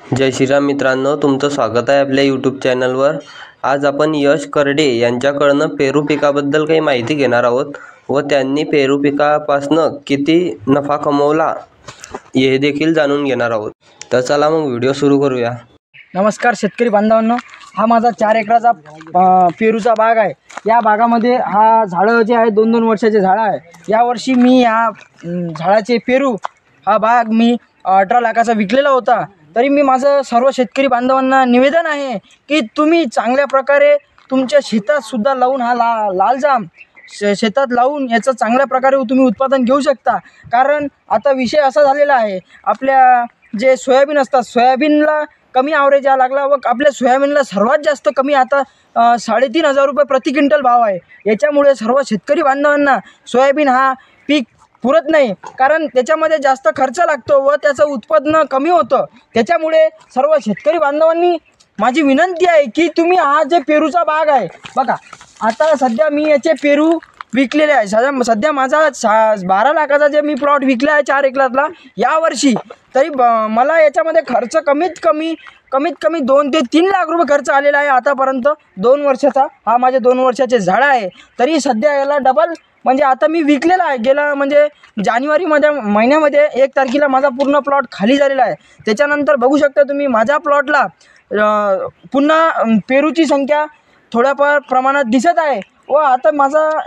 जय श्रीराम मित्रांनो, तुमचं स्वागत आहे आपल्या यूट्यूब चॅनलवर। आज आपण यश करडे यांच्याकडनं पेरू पिकाबद्दल काही माहिती घेणार आहोत व त्यांनी पेरू पिकापासून किती नफा कमवला हे देखील जाणून घेणार आहोत। तर चला मग व्हिडिओ सुरू करूया। नमस्कार शेतकरी बांधवांनो, हा माझा 4 एकराचा पेरूचा बाग आहे। या बागामध्ये हा झाडं जे आहे 2-2 वर्षाचे झाडं आहे। यावर्षी मी या झाडाचे पेरू हा बाग मी 18 लाखाचा विकलेला होता। तरी मी माझं सर्व शेतकरी बांधवांना निवेदन आहे की तुम्ही चांगल्या प्रकारे तुमच्या शेतात सुद्धा लावून हा लाल जाम शेतात लावून याचं चांगल्या प्रकारे तुम्ही उत्पादन घेऊ शकता। कारण आता विषय असा झालेला आहे, आपल्या जे सोयाबीन असतात, सोयाबीनला कमी ॲव्हरेज यायला लागला व आपल्या सोयाबीनला सर्वात जास्त कमी आता 3,500 रुपये प्रति क्विंटल भाव आहे। याच्यामुळे सर्व शेतकरी बांधवांना सोयाबीन हा पीक पुरत नाही, कारण त्याच्यामध्ये जास्त खर्च लागतो व त्याचं उत्पन्न कमी होतं। त्याच्यामुळे सर्व शेतकरी बांधवांनी माझी विनंती आहे की तुम्ही हा जे पेरूचा बाग आहे बघा, आता सध्या मी याचे पेरू विकलेले आहे। सध्या माझा 12 लाखाचा जे मी प्लॉट विकला आहे 4 एकरातला यावर्षी, तरी मला याच्यामध्ये खर्च कमीत कमी 2 ते 3 लाख रुपये खर्च आलेला आहे आतापर्यंत। 2 वर्षाचा हा माझे 2 वर्षाचे झाड आहे। तरी सध्या याला डबल म्हणजे आता मी विकलेला आहे। गेला म्हणजे जानेवारीमध्ये महिन्यामध्ये 1 तारखेला माझा पूर्ण प्लॉट खाली झालेला आहे। त्याच्यानंतर बघू शकता तुम्ही माझ्या प्लॉटला पुन्हा पेरूची संख्या थोड्याफार प्रमाणात दिसत आहे व आता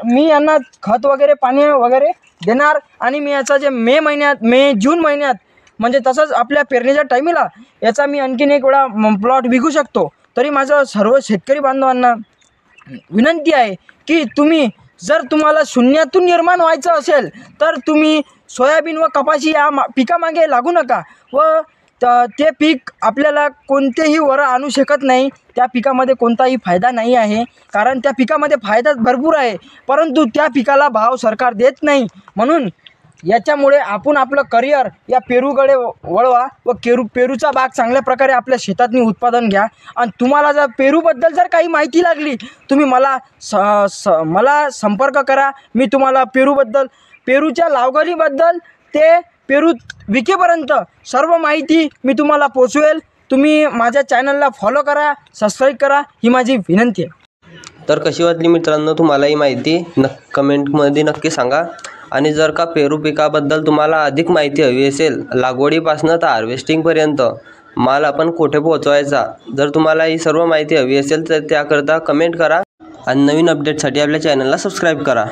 मी यांना खत वगैरे पाणी वगैरे देणार आणि मी याचा जे मे जून महिन्यात म्हणजे तसंच आपल्या पेरणीच्या टायमिला याचा मी आणखीन एक वेळा प्लॉट विकू शकतो। तरी माझं सर्व शेतकरी बांधवांना विनंती आहे की तुम्ही जर तुम्हाला शून्यातून निर्माण व्हायचं असेल तर तुम्ही सोयाबीन व कपाशी या पिकामागे लागू नका व ते पीक आपल्याला कोणतेही वर आणू शकत नाही। त्या पिकामध्ये कोणताही फायदा नाही आहे, कारण त्या पिकामध्ये फायदा भरपूर आहे, परंतु त्या पिकाला भाव सरकार देत नाही। म्हणून याच्यामुळे आपण आपलं करिअर या पेरूकडे वळवा व पेरूचा बाग चांगल्या प्रकारे आपल्या शेतातनी उत्पादन घ्या। आणि तुम्हाला जर पेरूबद्दल जर काही माहिती लागली तुम्ही मला संपर्क करा। मी तुम्हाला पेरूच्या लागवडीबद्दल ते पेरू विकेपर्यंत सर्व माहिती मी तुम्हाला पोचवेल। तुम्ही माझ्या चॅनलला फॉलो करा, सबस्क्राईब करा, ही माझी विनंती आहे। तर कशी वाटली मित्रांनो तुम्हाला ही माहिती कमेंटमध्ये नक्की सांगा। आणि जर का पेरू पिकाबद्दल तुम्हाला अधिक माहिती हवी असेल, लागवडीपासून तर हार्वेस्टिंगपर्यंत माल आपण कुठे पोहोचवायचा, जर तुम्हाला ही सर्व माहिती हवी असेल तर त्याकरता कमेंट करा आणि नवीन अपडेटसाठी आपल्या चॅनलला सबस्क्राईब करा।